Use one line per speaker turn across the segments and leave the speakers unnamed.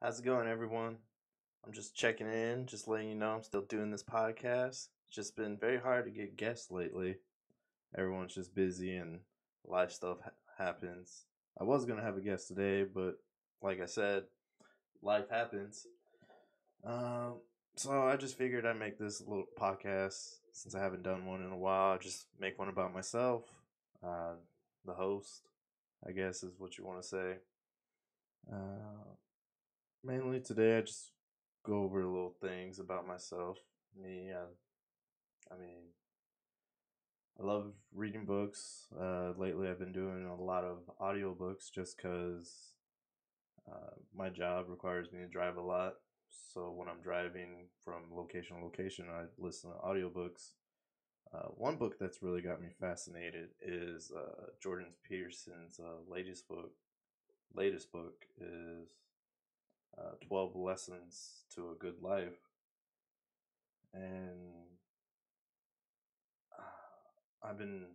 How's it going, everyone? I'm just checking in, just letting you know I'm still doing this podcast. It's just been very hard to get guests lately. Everyone's just busy and life stuff happens. I was going to have a guest today, but like I said, life happens. Um, so I just figured I'd make this little podcast since I haven't done one in a while. Just make one about myself, uh, the host, I guess is what you want to say. Uh, Mainly today, I just go over little things about myself. Me, I mean, I love reading books. Lately, I've been doing a lot of audiobooks just because my job requires me to drive a lot. So when I'm driving from location to location, I listen to audiobooks. One book that's really got me fascinated is Jordan Peterson's latest book. Latest book is 12 Lessons to a Good Life. And I've been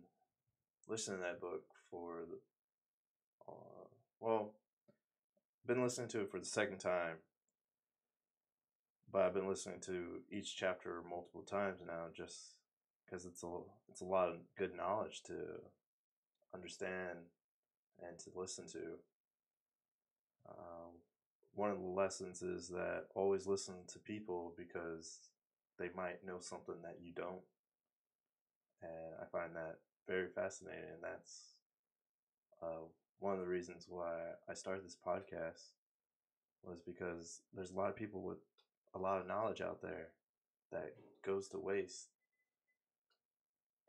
listening to that book for well, been listening to it for the second time, but I've been listening to each chapter multiple times now, just because it's a lot of good knowledge to understand and to listen to. Um, One of the lessons is that always listen to people because they might know something that you don't, and I find that very fascinating. And that's uh, one of the reasons why I started this podcast was because there's a lot of people with a lot of knowledge out there that goes to waste,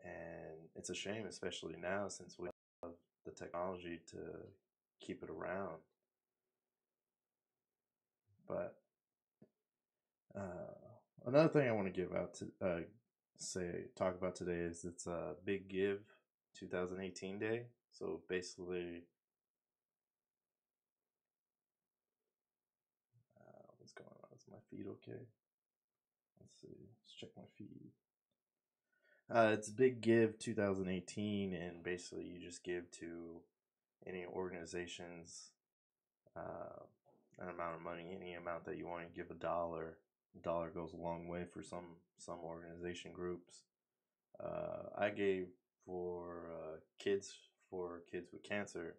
and it's a shame, especially now since we have the technology to keep it around. But another thing I want to give out to talk about today is it's a Big Give 2018 day. So basically, what's going on? Is my feed okay? Let's see. Let's check my feed. It's Big Give 2018, and basically you just give to any organizations an amount of money, any amount that you want to give. A dollar goes a long way for some organization groups. I gave for kids for kids with cancer,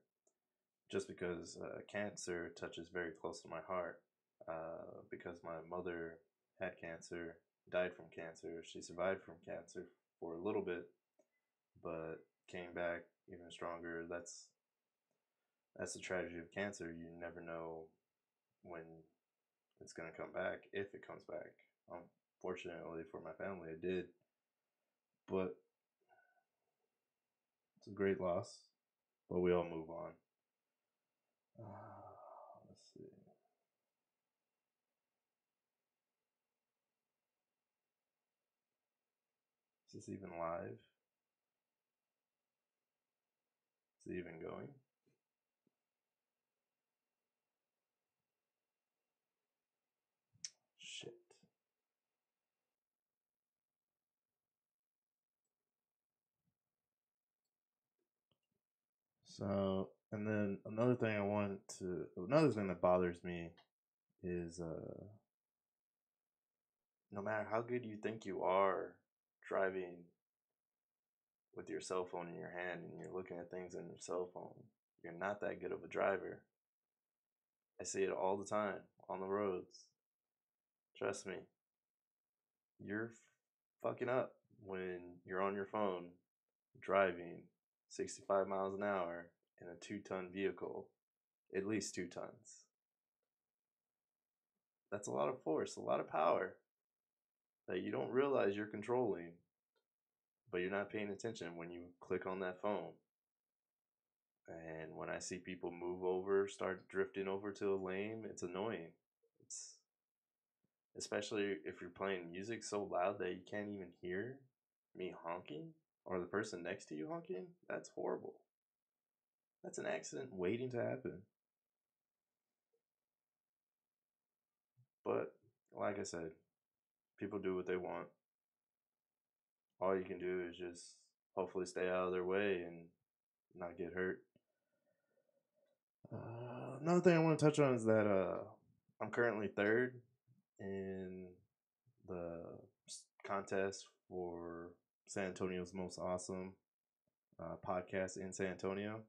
just because cancer touches very close to my heart. Because my mother had cancer, died from cancer. She survived from cancer for a little bit, but came back even stronger. That's the tragedy of cancer. You never know when it's gonna come back, if it comes back. Unfortunately for my family, it did, but it's a great loss. But we all move on. Let's see. Is this even live? Is it even going? Shit. So, and then another thing that bothers me is no matter how good you think you are driving with your cell phone in your hand and you're looking at things on your cell phone, you're not that good of a driver. I see it all the time on the roads. Trust me, you're fucking up when you're on your phone driving 65 miles an hour in a 2-ton vehicle, at least 2 tons. That's a lot of force, a lot of power that you don't realize you're controlling, but you're not paying attention when you click on that phone. And when I see people move over, start drifting over to a lane, it's annoying. It's especially if you're playing music so loud that you can't even hear me honking or the person next to you honking. That's horrible. That's an accident waiting to happen. But like I said, people do what they want. All you can do is just hopefully stay out of their way and not get hurt. Another thing I want to touch on is that I'm currently third in the contest for San Antonio's most awesome podcast in San Antonio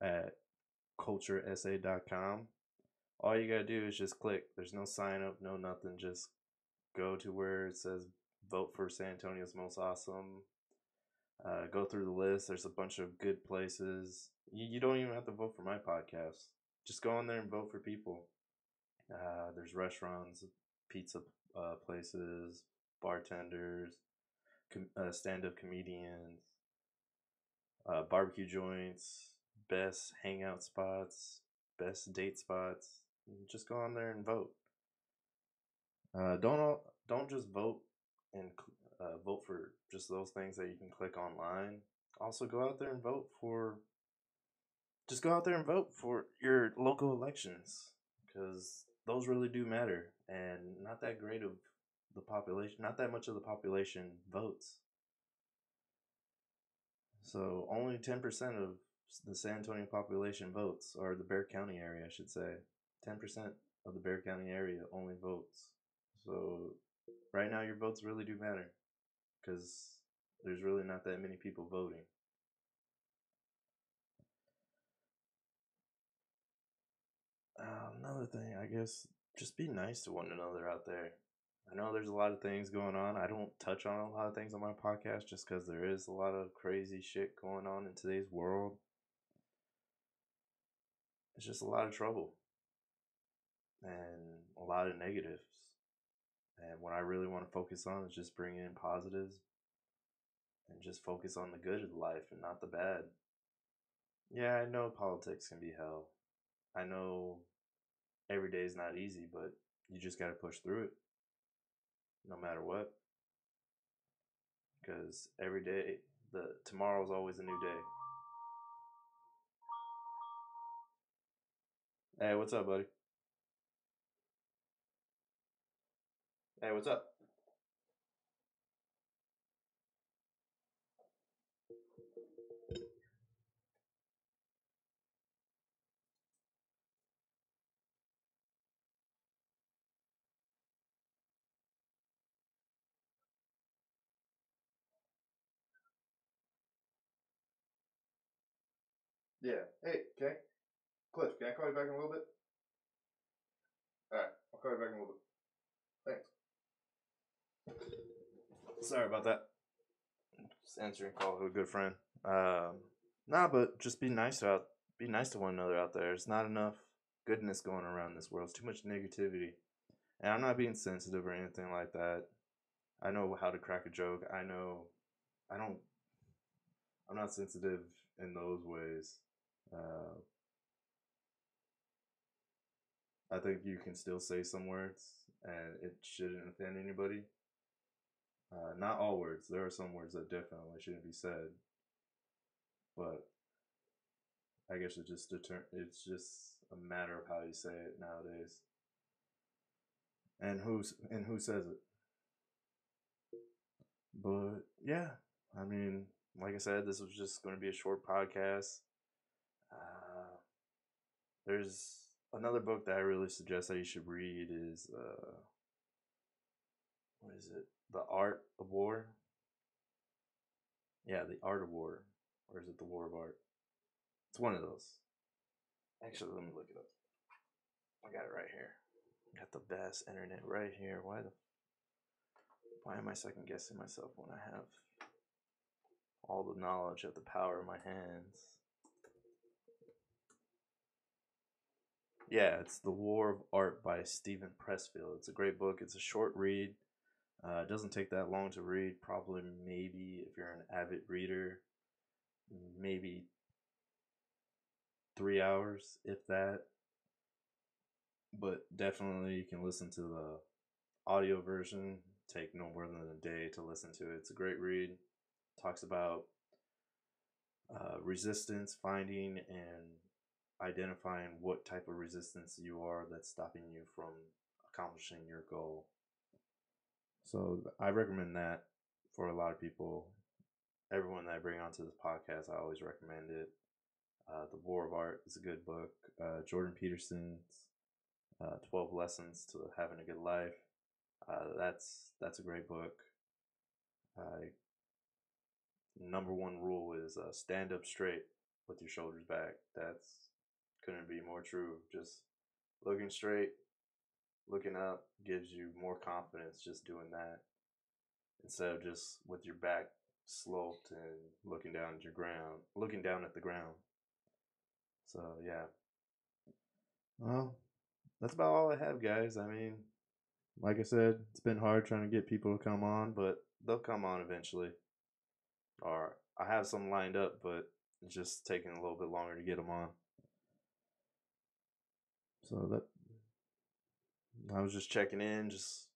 at culturesa.com. All you gotta do is just click. There's no sign up, no nothing. Just go to where it says vote for San Antonio's most awesome. Go through the list. There's a bunch of good places. You don't even have to vote for my podcast. Just go in there and vote for people. There's restaurants, pizza places, bartenders, stand-up comedians, barbecue joints, best hangout spots, best date spots. Just go on there and vote. Don't just vote and vote for just those things that you can click online. Also, go out there and vote for. Just go out there and vote for your local elections because those really do matter, and not that great of the population. Not that much of the population votes. So only 10% of the San Antonio population votes, or the Bexar County area, I should say. 10% of the Bexar County area only votes. So right now, your votes really do matter because there's really not that many people voting. Another thing, I guess, just be nice to one another out there. I know there's a lot of things going on. I don't touch on a lot of things on my podcast just because there is a lot of crazy shit going on in today's world. It's just a lot of trouble and a lot of negatives. And what I really want to focus on is just bring in positives and just focus on the good of life and not the bad. Yeah, I know politics can be hell. I know every day is not easy, but you just got to push through it no matter what. Because every day, tomorrow's always a new day. Hey, what's up, buddy? Hey, what's up? Yeah. Hey, Cliff, can I call you back in a little bit? All right, I'll call you back in a little bit. Thanks. Sorry about that. Just answering a call to a good friend. Nah, but just be nice to one another out there. There's not enough goodness going around this world. It's too much negativity. And I'm not being sensitive or anything like that. I know how to crack a joke. I don't I'm not sensitive in those ways. Uh, I think you can still say some words and it shouldn't offend anybody. Not all words. There are some words that definitely shouldn't be said, but I guess it's just a matter of how you say it nowadays, and who says it. But yeah, I mean, like I said, this was just going to be a short podcast. Uh, there's another book that I really suggest that you should read is what is it? The Art of War. Yeah, The Art of War, or is it The War of Art? It's one of those. Actually, let me look it up. I got it right here. Got the best internet right here. Why am I second guessing myself when I have all the knowledge at the power of my hands? Yeah, it's The War of Art by Stephen Pressfield. It's a great book. It's a short read. It doesn't take that long to read. Probably, maybe if you're an avid reader, maybe 3 hours, if that. But definitely, you can listen to the audio version. Take no more than a day to listen to it. It's a great read. Talks about resistance, finding and identifying what type of resistance you are that's stopping you from accomplishing your goal. So I recommend that for a lot of people. Everyone that I bring onto this podcast, I always recommend it. The War of Art is a good book. Jordan Peterson's 12 Lessons to Having a Good Life. That's a great book. Number one rule is stand up straight with your shoulders back. That's couldn't be more true. Just looking straight, looking up gives you more confidence just doing that instead of just with your back sloped and looking down at the ground. So yeah. Well, that's about all I have, guys. I mean, like I said, it's been hard trying to get people to come on, but they'll come on eventually. Or I have some lined up, but it's just taking a little bit longer to get them on. So that I was just checking in, just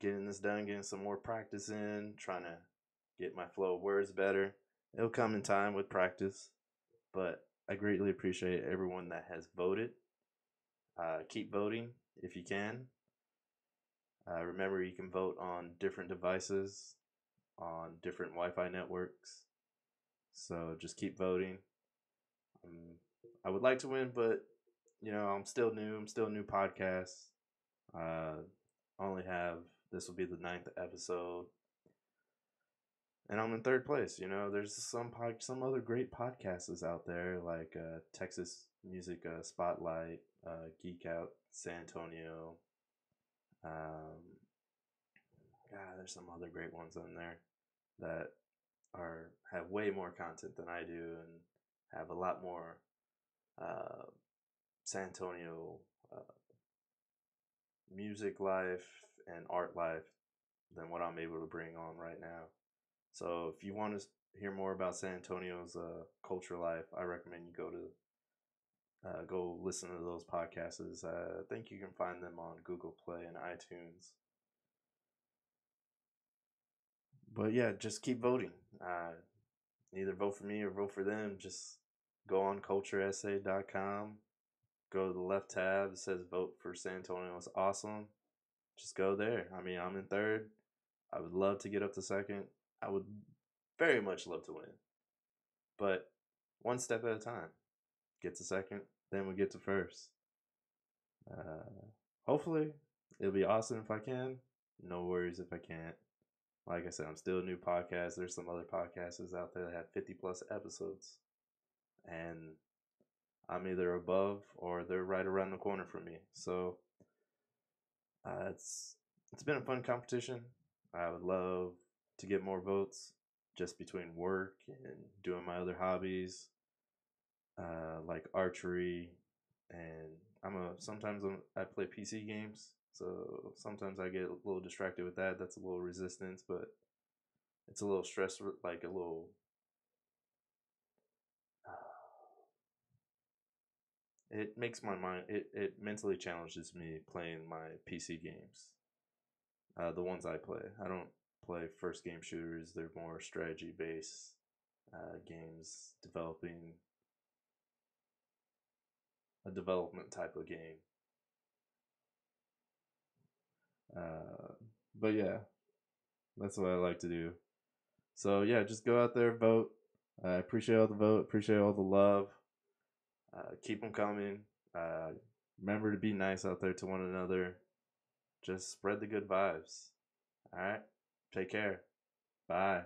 getting this done, getting some more practice in, trying to get my flow of words better. It'll come in time with practice, but I greatly appreciate everyone that has voted. Keep voting if you can. Remember, you can vote on different devices, on different Wi-Fi networks. So just keep voting. I would like to win, but I'm still new. I'm still a new podcast. Only have this will be the 9th episode, and I'm in 3rd place. There's some other great podcasts out there like Texas Music Spotlight, Geek Out San Antonio. There's some other great ones on there that have way more content than I do and have a lot more San Antonio music life and art life than what I'm able to bring on right now. So if you want to hear more about San Antonio's culture life, I recommend you go listen to those podcasts. I think you can find them on Google Play and iTunes. But yeah, just keep voting. Either vote for me or vote for them. Just go on cultureessay.com. Go to the left tab. It says vote for San Antonio. It's awesome. Just go there. I mean, I'm in 3rd. I would love to get up to 2nd. I would very much love to win. But one step at a time. Get to 2nd, then we get to 1st. Hopefully, it'll be awesome if I can. No worries if I can't. Like I said, I'm still a new podcast. There's some other podcasts out there that have 50 plus episodes. And I'm either above or they're right around the corner from me. So it's been a fun competition. I would love to get more votes just between work and doing my other hobbies, like archery, and sometimes I play PC games, so sometimes I get a little distracted with that. That's a little resistance, but it's a little stress, like a little. It makes my mind. It mentally challenges me playing my PC games. The ones I play, I don't play first game shooters. They're more strategy based games, developing a development type of game. But yeah, that's what I like to do. So yeah, just go out there, vote. I appreciate all the vote. Appreciate all the love. Keep them coming. Remember to be nice out there to one another. Just spread the good vibes. All right. Take care. Bye.